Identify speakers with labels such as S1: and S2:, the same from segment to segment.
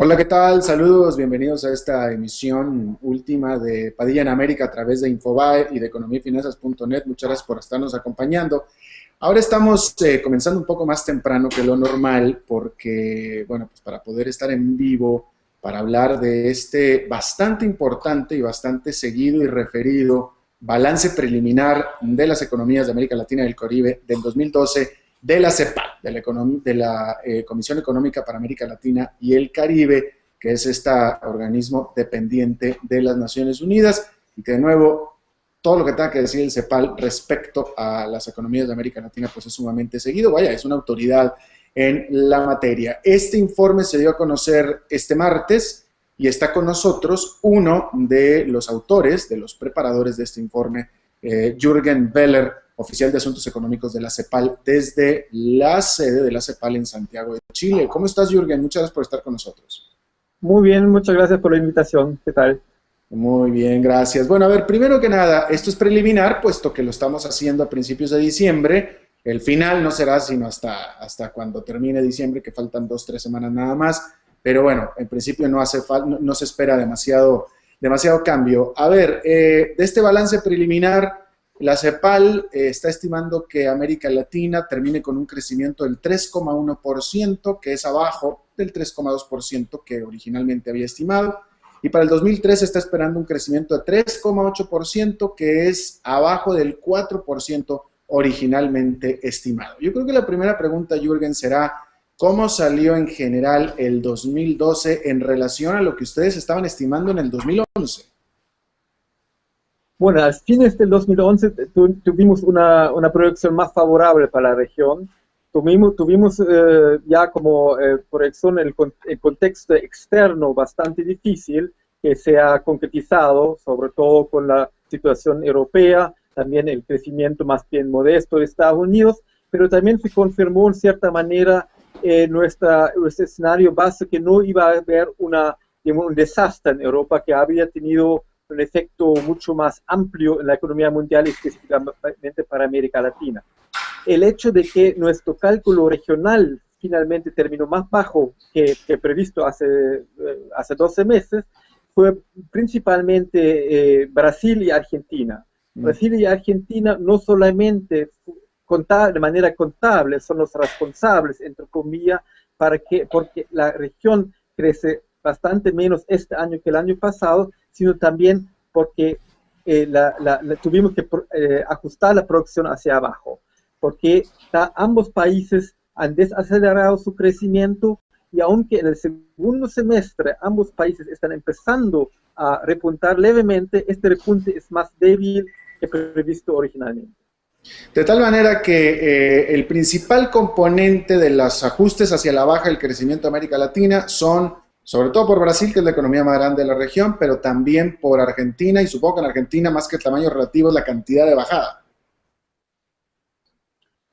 S1: Hola, ¿qué tal? Saludos, bienvenidos a esta emisión última de Padilla en América a través de Infobae y de economíafinanzas.net. Muchas gracias por estarnos acompañando. Ahora estamos comenzando un poco más temprano que lo normal porque, bueno, pues para poder estar en vivo, para hablar de este bastante importante y bastante seguido y referido balance preliminar de las economías de América Latina y del Caribe del 2012 de la CEPAL, de la Comisión Económica para América Latina y el Caribe, que es este organismo dependiente de las Naciones Unidas, y que de nuevo todo lo que tenga que decir el CEPAL respecto a las economías de América Latina pues es sumamente seguido, vaya, es una autoridad en la materia. Este informe se dio a conocer este martes y está con nosotros uno de los autores, de los preparadores de este informe, Jürgen Beller, oficial de Asuntos Económicos de la CEPAL, desde la sede de la CEPAL en Santiago de Chile. ¿Cómo estás, Jürgen? Muchas gracias por estar con nosotros.
S2: Muy bien, muchas gracias por la invitación. ¿Qué tal?
S1: Muy bien, gracias. Bueno, a ver, primero que nada, esto es preliminar, puesto que lo estamos haciendo a principios de diciembre. El final no será sino hasta cuando termine diciembre, que faltan 2, 3 semanas nada más. Pero bueno, en principio no se espera demasiado cambio. A ver, de este balance preliminar, la CEPAL está estimando que América Latina termine con un crecimiento del 3,1%, que es abajo del 3,2% que originalmente había estimado. Y para el 2013 está esperando un crecimiento de 3,8%, que es abajo del 4% originalmente estimado. Yo creo que la primera pregunta, Jürgen, será ¿cómo salió en general el 2012 en relación a lo que ustedes estaban estimando en el 2011?
S2: Bueno, a fines del 2011 tuvimos una proyección más favorable para la región. Tuvimos ya como proyección el contexto externo bastante difícil que se ha concretizado, sobre todo con la situación europea, también el crecimiento más bien modesto de Estados Unidos, pero también se confirmó en cierta manera nuestro escenario base que no iba a haber digamos, un desastre en Europa, que había tenido un efecto mucho más amplio en la economía mundial y específicamente para América Latina. El hecho de que nuestro cálculo regional finalmente terminó más bajo que previsto hace 12 meses fue principalmente Brasil y Argentina. Brasil y Argentina no solamente de manera contable son los responsables, entre comillas, porque la región crece bastante menos este año que el año pasado, sino también porque tuvimos que ajustar la producción hacia abajo, porque ambos países han desacelerado su crecimiento y aunque en el segundo semestre ambos países están empezando a repuntar levemente, este repunte es más débil que previsto originalmente.
S1: De tal manera que el principal componente de los ajustes hacia la baja del crecimiento de América Latina son, sobre todo por Brasil, que es la economía más grande de la región, pero también por Argentina, y supongo que en Argentina, más que el tamaño relativo, es la cantidad de bajada.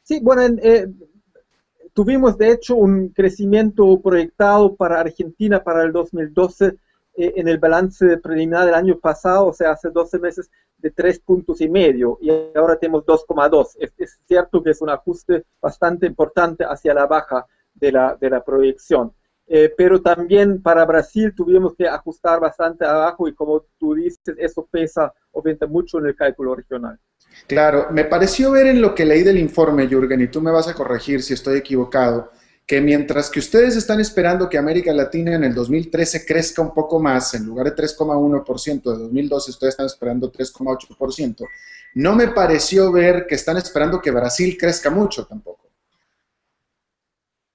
S2: Sí, bueno, tuvimos de hecho un crecimiento proyectado para Argentina para el 2012 en el balance preliminar del año pasado, o sea, hace 12 meses, de 3,5 puntos, y ahora tenemos 2,2. Es cierto que es un ajuste bastante importante hacia la baja de la proyección. Pero también para Brasil tuvimos que ajustar bastante abajo y como tú dices, eso pesa obviamente mucho en el cálculo regional.
S1: Claro, me pareció ver en lo que leí del informe, Jürgen, y tú me vas a corregir si estoy equivocado, que mientras que ustedes están esperando que América Latina en el 2013 crezca un poco más, en lugar de 3,1% de 2012, ustedes están esperando 3,8%. No me pareció ver que están esperando que Brasil crezca mucho tampoco.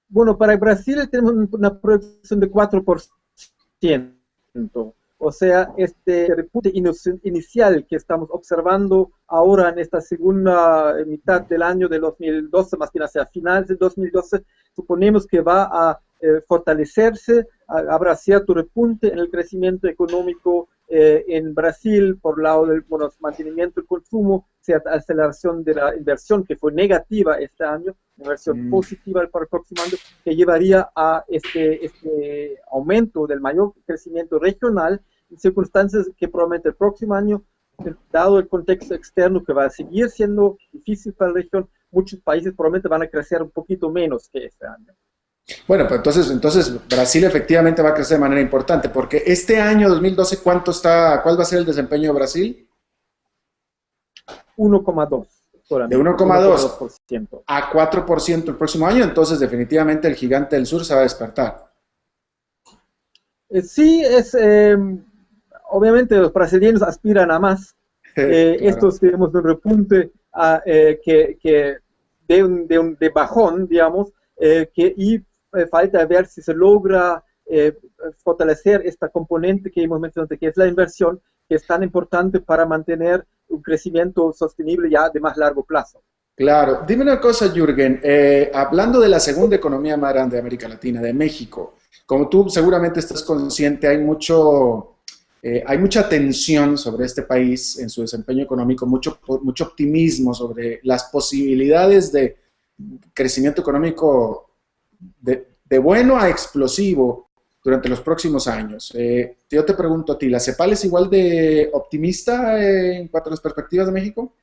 S2: Bueno, para Brasil tenemos una proyección de 4%. O sea, este repunte inicial que estamos observando ahora en esta segunda mitad del año de 2012, más bien hacia finales de 2012, suponemos que va a fortalecerse, habrá cierto repunte en el crecimiento económico en Brasil por lado del mantenimiento del consumo, cierta aceleración de la inversión que fue negativa este año, una versión positiva para el próximo año, que llevaría a este aumento del mayor crecimiento regional en circunstancias que probablemente el próximo año, dado el contexto externo que va a seguir siendo difícil para la región, muchos países probablemente van a crecer un poquito menos que este año.
S1: Bueno, pues entonces Brasil efectivamente va a crecer de manera importante, porque este año 2012, ¿cuál va a ser el desempeño de Brasil?
S2: 1,2
S1: De
S2: solamente,
S1: 1,2
S2: 1,2%.
S1: a 4% el próximo año, entonces definitivamente el gigante del sur se va a despertar.
S2: Sí, obviamente los brasileños aspiran a más.
S1: Claro.
S2: Estos tenemos un repunte de bajón, digamos, falta ver si se logra fortalecer esta componente que hemos mencionado, que es la inversión, que es tan importante para mantener un crecimiento sostenible ya de más largo plazo.
S1: Claro, dime una cosa, Jürgen, hablando de la segunda economía más grande de América Latina, de México, como tú seguramente estás consciente, hay mucha tensión sobre este país en su desempeño económico, mucho optimismo sobre las posibilidades de crecimiento económico de bueno a explosivo durante los próximos años. Yo te pregunto a ti, ¿la CEPAL es igual de optimista en cuanto a las perspectivas de México?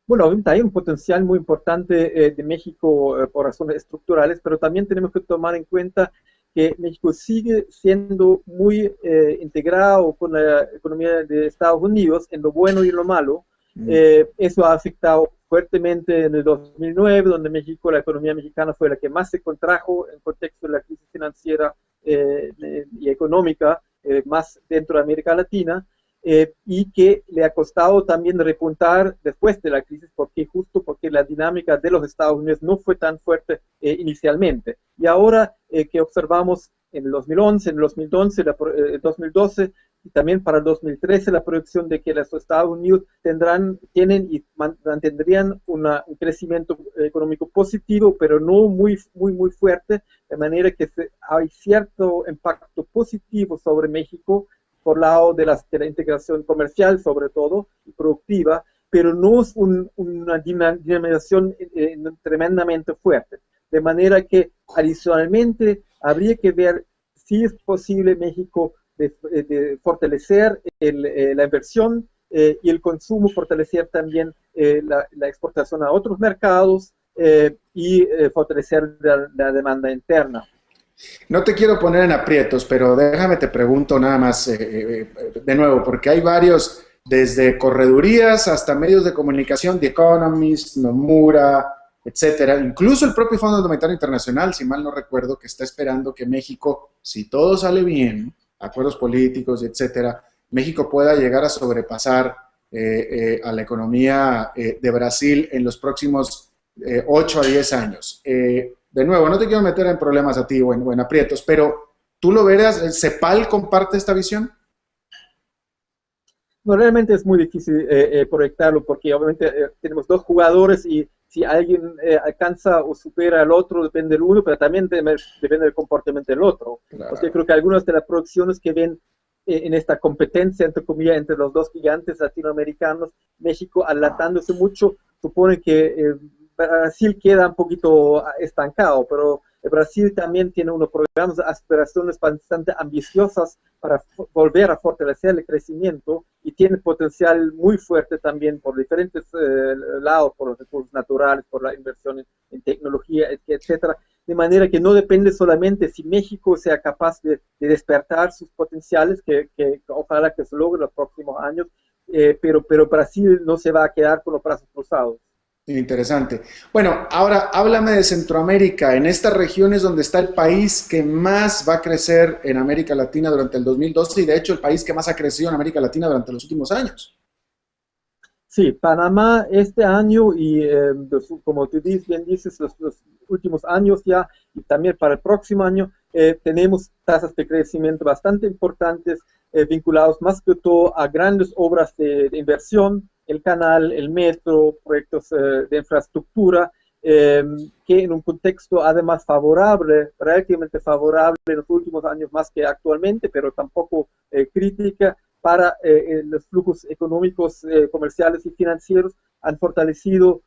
S2: Bueno, obviamente hay un potencial muy importante de México por razones estructurales, pero también tenemos que tomar en cuenta que México sigue siendo muy integrado con la economía de Estados Unidos en lo bueno y en lo malo.
S1: Mm.
S2: Eso ha afectado fuertemente en el 2009, donde México, la economía mexicana fue la que más se contrajo en contexto de la crisis financiera y económica, más dentro de América Latina. Y que le ha costado también repuntar después de la crisis, justo porque la dinámica de los Estados Unidos no fue tan fuerte inicialmente. Y ahora que observamos en el 2011, en el 2012, 2012 y también para el 2013 la proyección de que los Estados Unidos tienen y mantendrían un crecimiento económico positivo, pero no muy fuerte, de manera que hay cierto impacto positivo sobre México por lado de la integración comercial, sobre todo, y productiva, pero no es una dinamización tremendamente fuerte. De manera que, adicionalmente, habría que ver si es posible México de fortalecer la inversión y el consumo, fortalecer también la exportación a otros mercados y fortalecer la demanda interna.
S1: No te quiero poner en aprietos, pero déjame te pregunto nada más de nuevo, porque hay varios, desde corredurías hasta medios de comunicación, The Economist, Nomura, etcétera, incluso el propio Fondo Monetario Internacional, si mal no recuerdo, que está esperando que México, si todo sale bien, acuerdos políticos, etcétera, México pueda llegar a sobrepasar a la economía de Brasil en los próximos 8 a 10 años. De nuevo, no te quiero meter en problemas a ti o en aprietos, pero tú lo verás, ¿el CEPAL comparte esta visión?
S2: No, realmente es muy difícil proyectarlo porque obviamente tenemos dos jugadores y si alguien alcanza o supera al otro depende del uno, pero también depende del comportamiento del otro. Porque
S1: Claro.
S2: creo que algunas de las producciones que ven en esta competencia, entre comillas, entre los dos gigantes latinoamericanos, México alatándose mucho, supone que Brasil queda un poquito estancado, pero Brasil también tiene unos programas de aspiraciones bastante ambiciosas para volver a fortalecer el crecimiento y tiene potencial muy fuerte también por diferentes lados, por los recursos naturales, por la inversión en tecnología, etcétera. De manera que no depende solamente si México sea capaz de despertar sus potenciales, que ojalá que se logre en los próximos años, pero Brasil no se va a quedar con los brazos cruzados.
S1: Interesante. Bueno, ahora háblame de Centroamérica. En estas regiones donde está el país que más va a crecer en América Latina durante el 2012 y de hecho el país que más ha crecido en América Latina durante los últimos años.
S2: Sí, Panamá este año y como tú bien dices, los últimos años ya y también para el próximo año tenemos tasas de crecimiento bastante importantes vinculados más que todo a grandes obras de inversión, el canal, el metro, proyectos de infraestructura, que en un contexto además favorable, relativamente favorable en los últimos años más que actualmente, pero tampoco crítica, para los flujos económicos, comerciales y financieros han fortalecido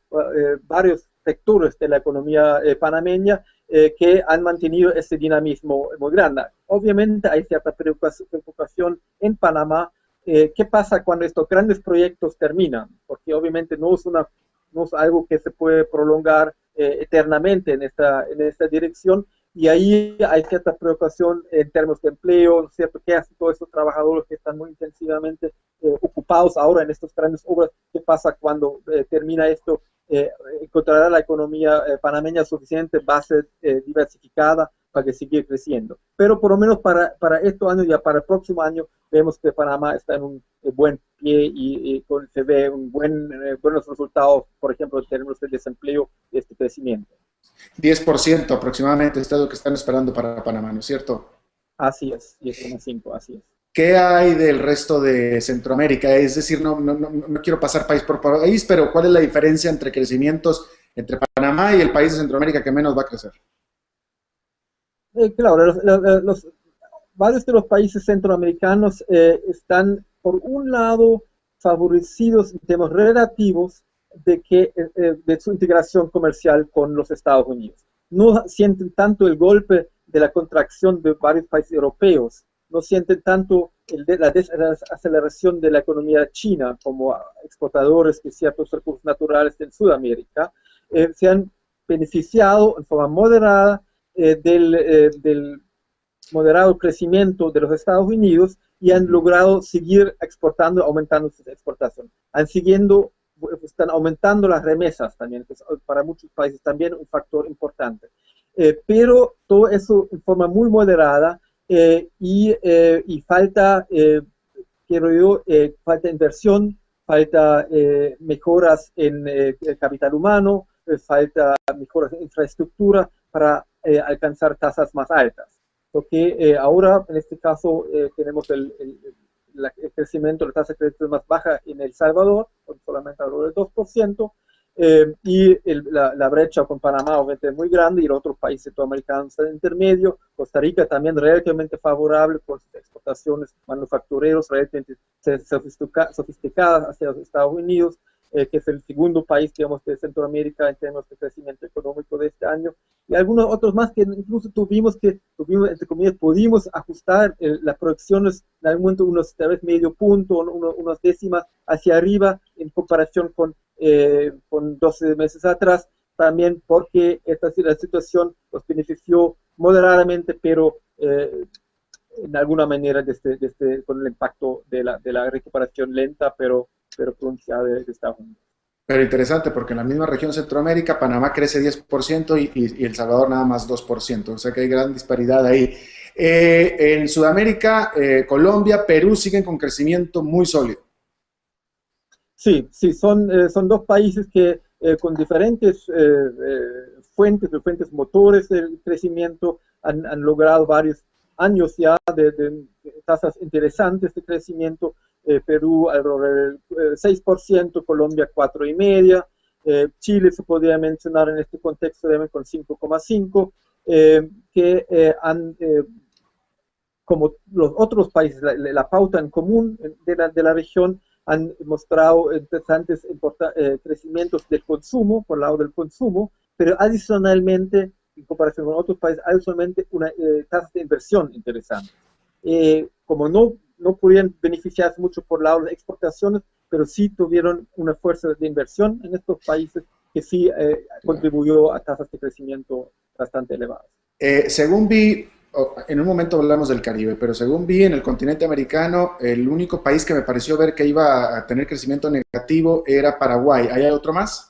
S2: varios sectores de la economía panameña que han mantenido ese dinamismo muy grande. Obviamente hay cierta preocupación en Panamá. ¿Qué pasa cuando estos grandes proyectos terminan? Porque obviamente no es algo que se puede prolongar eternamente en esta dirección, y ahí hay cierta preocupación en términos de empleo, ¿no es cierto? ¿Qué hacen todos estos trabajadores que están muy intensivamente ocupados ahora en estas grandes obras? ¿Qué pasa cuando termina esto? ¿Encontrará la economía panameña suficiente base diversificada para que siga creciendo? Pero por lo menos para estos años, ya para el próximo año, vemos que Panamá está en un buen pie y se ve buenos resultados, por ejemplo, en términos de desempleo y este crecimiento.
S1: 10% aproximadamente es lo que están esperando para Panamá, ¿no es cierto?
S2: Así es, 10,5, así es.
S1: ¿Qué hay del resto de Centroamérica? Es decir, no quiero pasar país por país, pero ¿cuál es la diferencia entre crecimientos entre Panamá y el país de Centroamérica que menos va a crecer?
S2: Claro, varios de los países centroamericanos están, por un lado, favorecidos en temas relativos de su integración comercial con los Estados Unidos. No sienten tanto el golpe de la contracción de varios países europeos, no sienten tanto la desaceleración de la economía china como exportadores de ciertos recursos naturales en Sudamérica. Se han beneficiado en forma moderada del moderado crecimiento de los Estados Unidos y han logrado seguir exportando, aumentando sus exportaciones. Están aumentando las remesas también, que es para muchos países también un factor importante. Pero todo eso en forma muy moderada y falta, quiero yo, falta inversión, falta mejoras en el capital humano, falta mejoras en infraestructura para alcanzar tasas más altas. Porque ahora, en este caso, tenemos el crecimiento, la tasa de crédito más baja en El Salvador, con solamente alrededor del 2%, y la brecha con Panamá obviamente es muy grande, y los otros países centroamericanos están en intermedio. Costa Rica también relativamente favorable por sus exportaciones manufactureros relativamente sofisticadas hacia los Estados Unidos, que es el segundo país, digamos, de Centroamérica en términos de crecimiento económico de este año, y algunos otros más que incluso entre comillas, pudimos ajustar las proyecciones en algún momento unos, tal vez medio punto, unas décimas hacia arriba en comparación con 12 meses atrás, también porque la situación los benefició moderadamente, pero en alguna manera con el impacto de la recuperación lenta, pero pronunciada de Estados Unidos.
S1: Pero interesante, porque en la misma región Centroamérica, Panamá crece 10% y El Salvador nada más 2%, o sea que hay gran disparidad ahí. En Sudamérica, Colombia, Perú siguen con crecimiento muy sólido.
S2: Sí, son dos países que con diferentes fuentes motores del crecimiento han logrado varios años ya de tasas interesantes de crecimiento. Perú alrededor del 6%, Colombia 4,5%, Chile se podría mencionar en este contexto con 5,5%, que han, como los otros países, la pauta en común de la región, han mostrado interesantes crecimientos del consumo, por el lado del consumo, pero adicionalmente, en comparación con otros países, adicionalmente una tasa de inversión interesante. Como no pudieron beneficiarse mucho por el lado de exportaciones, pero sí tuvieron una fuerza de inversión en estos países que sí contribuyó a tasas de crecimiento bastante elevadas.
S1: Según vi, en un momento hablamos del Caribe, pero según vi en el continente americano, el único país que me pareció ver que iba a tener crecimiento negativo era Paraguay. ¿Hay otro más?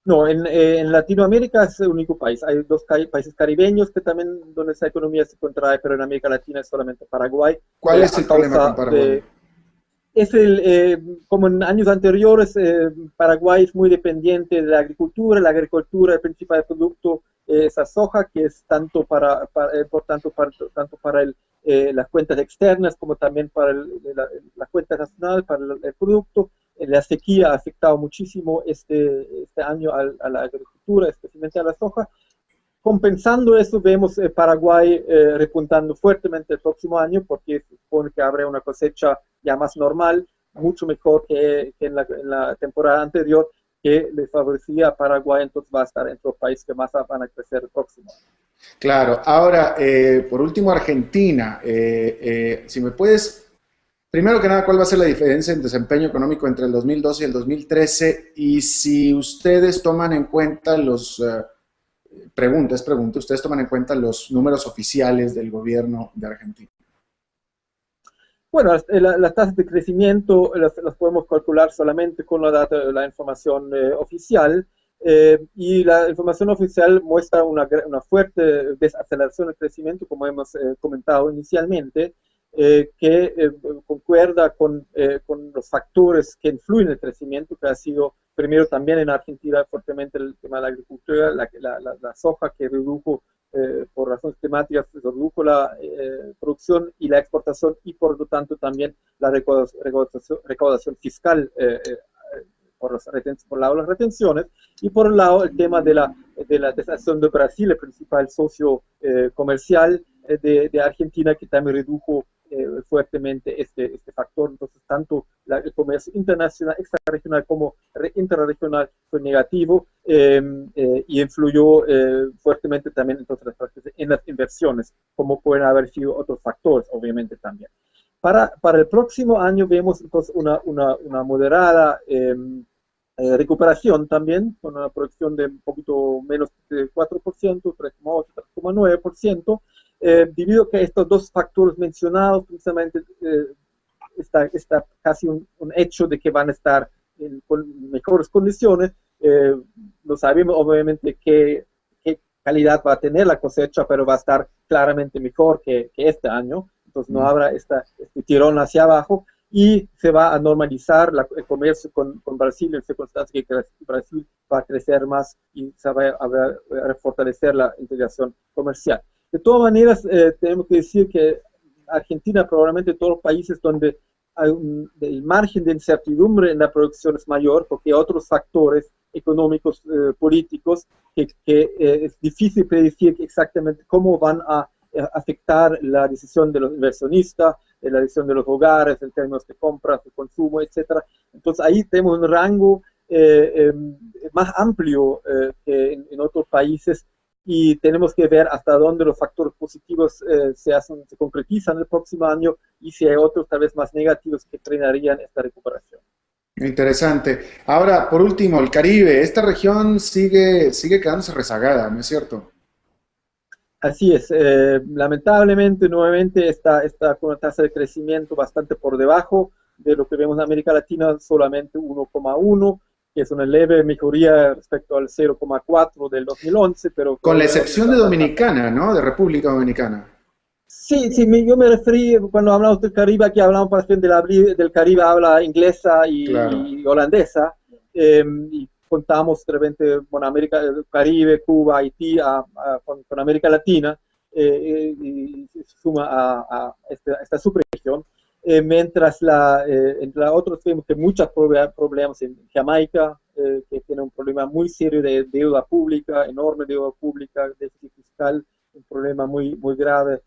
S2: No, en Latinoamérica es el único país. Hay dos países caribeños que también donde esa economía se contrae, pero en América Latina es solamente Paraguay.
S1: ¿Cuál es el problema con Paraguay?
S2: Como en años anteriores, Paraguay es muy dependiente de la agricultura. La agricultura, el principal producto es la soja, que es tanto para las cuentas externas como también para las cuentas nacionales, para el producto. La sequía ha afectado muchísimo este año a la agricultura, especialmente a la soja. Compensando eso, vemos Paraguay repuntando fuertemente el próximo año, porque se supone que habrá una cosecha ya más normal, mucho mejor que en la temporada anterior, que le favorecía a Paraguay. Entonces va a estar entre los países que más van a crecer el próximo año.
S1: Claro. Ahora, por último, Argentina. Si me puedes Primero que nada, ¿cuál va a ser la diferencia en desempeño económico entre el 2012 y el 2013? Y si ustedes toman en cuenta ustedes toman en cuenta los números oficiales del gobierno de Argentina.
S2: Bueno, las tasas de crecimiento las podemos calcular solamente con la información oficial, y la información oficial muestra una fuerte desaceleración del crecimiento, como hemos comentado inicialmente, que concuerda con los factores que influyen en el crecimiento, que ha sido primero también en Argentina fuertemente el tema de la agricultura, la soja que redujo por razones climáticas, redujo la producción y la exportación, y por lo tanto también la recaudación fiscal por un lado las retenciones, y por un lado el tema de la desaceleración de Brasil, el principal socio comercial de Argentina, que también redujo fuertemente este factor. Entonces, tanto el comercio internacional, extrarregional como intrarregional fue negativo, y influyó fuertemente también entonces, en las inversiones, como pueden haber sido otros factores, obviamente también. Para el próximo año vemos entonces una moderada recuperación también, con una proyección de un poquito menos de 4%, 3,8, 3,9%, debido a que estos dos factores mencionados, precisamente está casi un hecho de que van a estar con mejores condiciones. No sabemos obviamente qué calidad va a tener la cosecha, pero va a estar claramente mejor que este año, entonces no habrá este tirón hacia abajo, y se va a normalizar el comercio con Brasil, en circunstancias que Brasil va a crecer más y se va a fortalecer la integración comercial. De todas maneras, tenemos que decir que Argentina, probablemente todos los países donde el margen de incertidumbre en la producción es mayor, porque hay otros factores económicos, políticos, que es difícil predecir exactamente cómo van a afectar la decisión de los inversionistas, la decisión de los hogares en términos de compras, de consumo, etc. Entonces ahí tenemos un rango más amplio que en otros países, y tenemos que ver hasta dónde los factores positivos se concretizan el próximo año, y si hay otros tal vez más negativos que frenarían esta recuperación.
S1: Interesante. Ahora, por último, el Caribe. Esta región sigue quedándose rezagada, ¿no es cierto?
S2: Así es, lamentablemente nuevamente está con una tasa de crecimiento bastante por debajo de lo que vemos en América Latina, solamente 1,1, que es una leve mejoría respecto al 0,4 del 2011, pero...
S1: Con la excepción de Dominicana, ¿no? De República Dominicana.
S2: Sí, yo me referí, cuando hablamos del Caribe, aquí hablamos para del Caribe, habla inglesa
S1: Claro.
S2: y holandesa, y contamos de repente, bueno, Caribe, Cuba, Haití, con América Latina, y se suma a esta subregión, mientras entre otros vemos que muchos problemas en Jamaica, que tiene un problema muy serio de deuda pública, enorme deuda pública, déficit fiscal, un problema muy grave,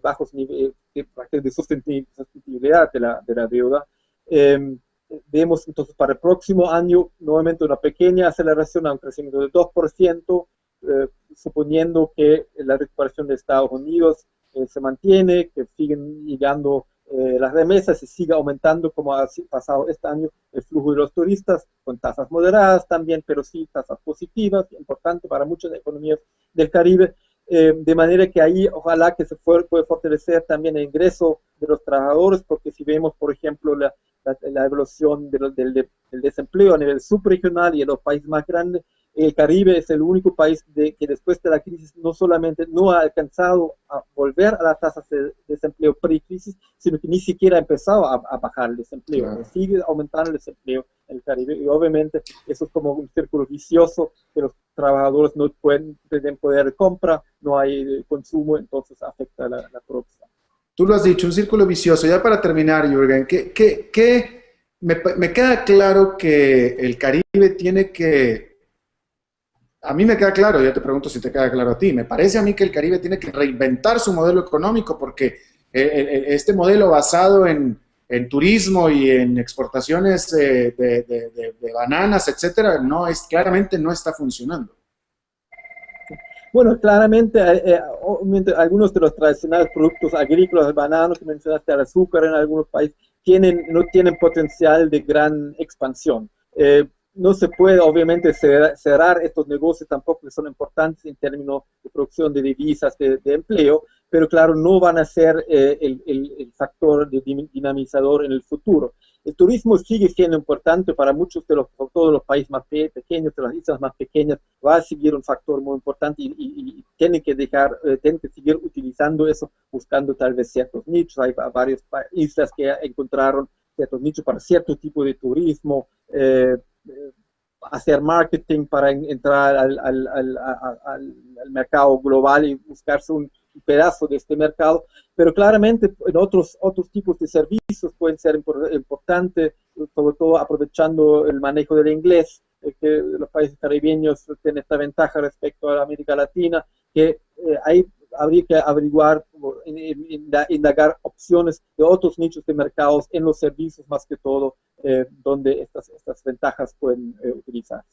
S2: bajos niveles de sostenibilidad de la deuda. Vemos entonces para el próximo año nuevamente una pequeña aceleración a un crecimiento de 2%, suponiendo que la recuperación de Estados Unidos se mantiene, que siguen llegando las remesas y siga aumentando como ha pasado este año el flujo de los turistas, con tasas moderadas también, pero sí tasas positivas, importante para muchas economías del Caribe. De manera que ahí ojalá que puede fortalecer también el ingreso de los trabajadores, porque si vemos, por ejemplo, la evolución del desempleo a nivel subregional y en los países más grandes, el Caribe es el único país que después de la crisis no solamente no ha alcanzado a volver a las tasas de desempleo pre-crisis, sino que ni siquiera ha empezado a bajar el desempleo. Claro. Sigue aumentando el desempleo en el Caribe, y obviamente eso es como un círculo vicioso, que los trabajadores no tienen poder de compra, no hay consumo, entonces afecta la producción.
S1: Tú lo has dicho, un círculo vicioso. Ya para terminar, Jürgen, me queda claro que el Caribe tiene que... A mí me queda claro, yo te pregunto si te queda claro a ti, me parece a mí que el Caribe tiene que reinventar su modelo económico, porque este modelo basado en turismo y en exportaciones de bananas, etcétera, claramente no está funcionando.
S2: Bueno, claramente algunos de los tradicionales productos agrícolas, el banano que mencionaste, el azúcar en algunos países, no tienen potencial de gran expansión. No se puede, obviamente, cerrar estos negocios tampoco, que son importantes en términos de producción de divisas, de empleo, pero claro, no van a ser el factor dinamizador en el futuro. El turismo sigue siendo importante para muchos de sobre todo los países más pequeños, de las islas más pequeñas, va a seguir un factor muy importante y tienen que seguir utilizando eso, buscando tal vez ciertos nichos. Hay varias islas que encontraron ciertos nichos para cierto tipo de turismo, hacer marketing para entrar al mercado global y buscarse un pedazo de este mercado, pero claramente en otros tipos de servicios pueden ser importantes, sobre todo aprovechando el manejo del inglés, que los países caribeños tienen esta ventaja respecto a América Latina, que habría que averiguar, indagar opciones de otros nichos de mercados en los servicios más que todo, donde estas ventajas pueden utilizarse.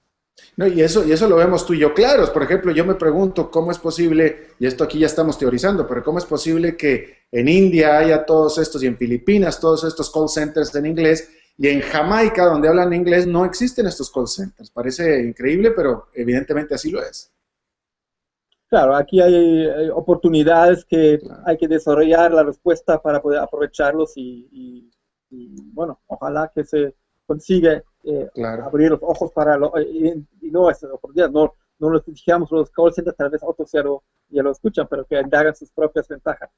S1: No, y eso lo vemos tú y yo claros. Por ejemplo, yo me pregunto cómo es posible, y esto aquí ya estamos teorizando, pero cómo es posible que en India haya todos estos, y en Filipinas, todos estos call centers en inglés, y en Jamaica, donde hablan inglés, no existen estos call centers. Parece increíble, pero evidentemente así lo es.
S2: Claro, aquí hay oportunidades que hay que desarrollar la respuesta para poder aprovecharlos y bueno, ojalá que se consiga abrir los ojos para y no es oportunidad, no nos fijamos los call centers, tal vez otros ya lo escuchan, pero que indagan sus propias ventajas.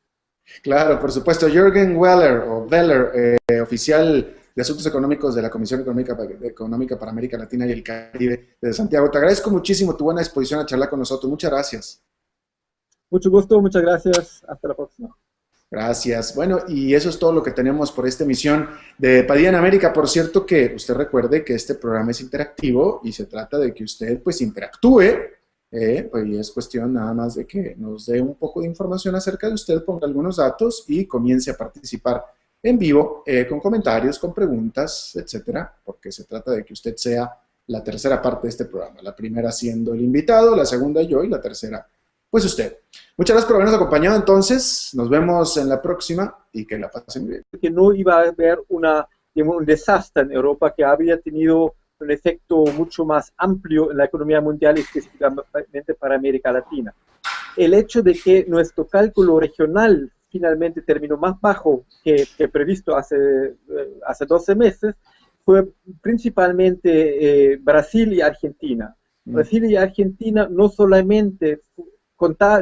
S1: Claro, por supuesto. Jürgen Weller, oficial de Asuntos Económicos de la Comisión Económica para América Latina y el Caribe de Santiago. Te agradezco muchísimo tu buena disposición a charlar con nosotros. Muchas gracias.
S2: Mucho gusto, muchas gracias. Hasta la próxima.
S1: Gracias. Bueno, y eso es todo lo que tenemos por esta emisión de Padilla en América. Por cierto, que usted recuerde que este programa es interactivo y se trata de que usted pues interactúe. Pues es cuestión nada más de que nos dé un poco de información acerca de usted, ponga algunos datos y comience a participar en vivo con comentarios, con preguntas, etcétera, porque se trata de que usted sea la tercera parte de este programa. La primera siendo el invitado, la segunda yo y la tercera pues usted. Muchas gracias por habernos acompañado entonces. Nos vemos en la próxima y que la pasen bien.
S2: Que no iba a haber un desastre en Europa, que habría tenido un efecto mucho más amplio en la economía mundial y específicamente para América Latina. El hecho de que nuestro cálculo regional finalmente terminó más bajo que previsto hace 12 meses fue principalmente Brasil y Argentina. Brasil y Argentina no solamente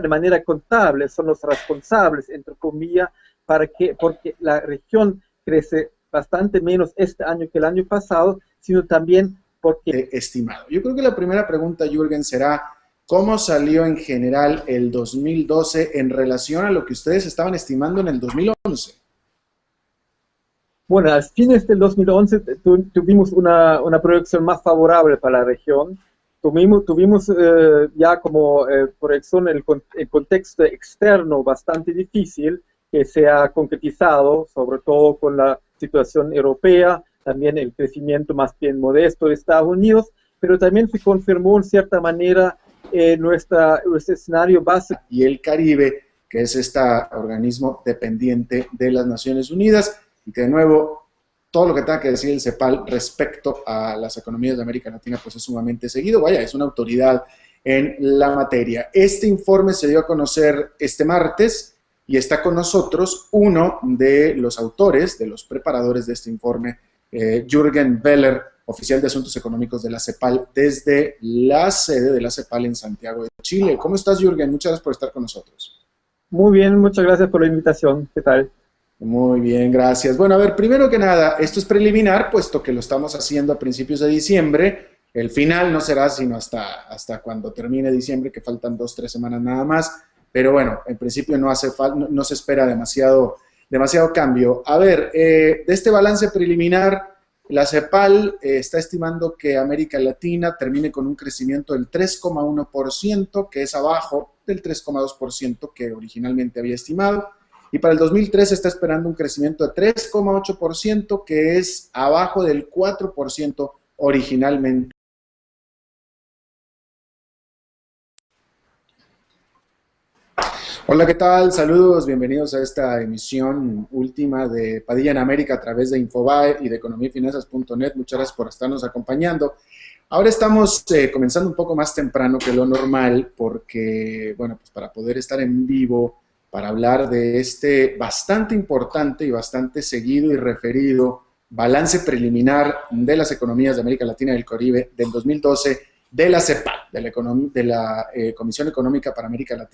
S2: de manera contable son los responsables, entre comillas, porque la región crece bastante menos este año que el año pasado, sino también porque...
S1: Estimado. Yo creo que la primera pregunta, Jürgen, será ¿cómo salió en general el 2012 en relación a lo que ustedes estaban estimando en el 2011?
S2: Bueno, a fines del 2011 tuvimos una proyección más favorable para la región. Tuvimos ya como proyección el contexto externo bastante difícil, que se ha concretizado, sobre todo con la situación europea, también el crecimiento más bien modesto de Estados Unidos, pero también se confirmó en cierta manera nuestro escenario básico.
S1: Y el Caribe, que es este organismo dependiente de las Naciones Unidas, y que de nuevo todo lo que tenga que decir el CEPAL respecto a las economías de América Latina pues es sumamente seguido, vaya, es una autoridad en la materia. Este informe se dio a conocer este martes y está con nosotros uno de los autores, de los preparadores de este informe, Jürgen Weller, oficial de Asuntos Económicos de la CEPAL, desde la sede de la CEPAL en Santiago de Chile. ¿Cómo estás, Jürgen? Muchas gracias por estar con nosotros.
S2: Muy bien, muchas gracias por la invitación. ¿Qué tal?
S1: Muy bien, gracias. Bueno, a ver, primero que nada, esto es preliminar, puesto que lo estamos haciendo a principios de diciembre. El final no será sino hasta cuando termine diciembre, que faltan 2-3 semanas nada más. Pero bueno, en principio no se espera demasiado cambio. A ver, de este balance preliminar, la CEPAL está estimando que América Latina termine con un crecimiento del 3,1%, que es abajo del 3,2% que originalmente había estimado. Y para el 2013 está esperando un crecimiento de 3,8%, que es abajo del 4% originalmente. Hola, ¿qué tal? Saludos, bienvenidos a esta emisión última de Padilla en América a través de Infobae y de economiafinanzas.net. Muchas gracias por estarnos acompañando. Ahora estamos comenzando un poco más temprano que lo normal porque, bueno, pues para poder estar en vivo, para hablar de este bastante importante y bastante seguido y referido balance preliminar de las economías de América Latina y el Caribe del 2012 de la CEPAL, de la Comisión Económica para América Latina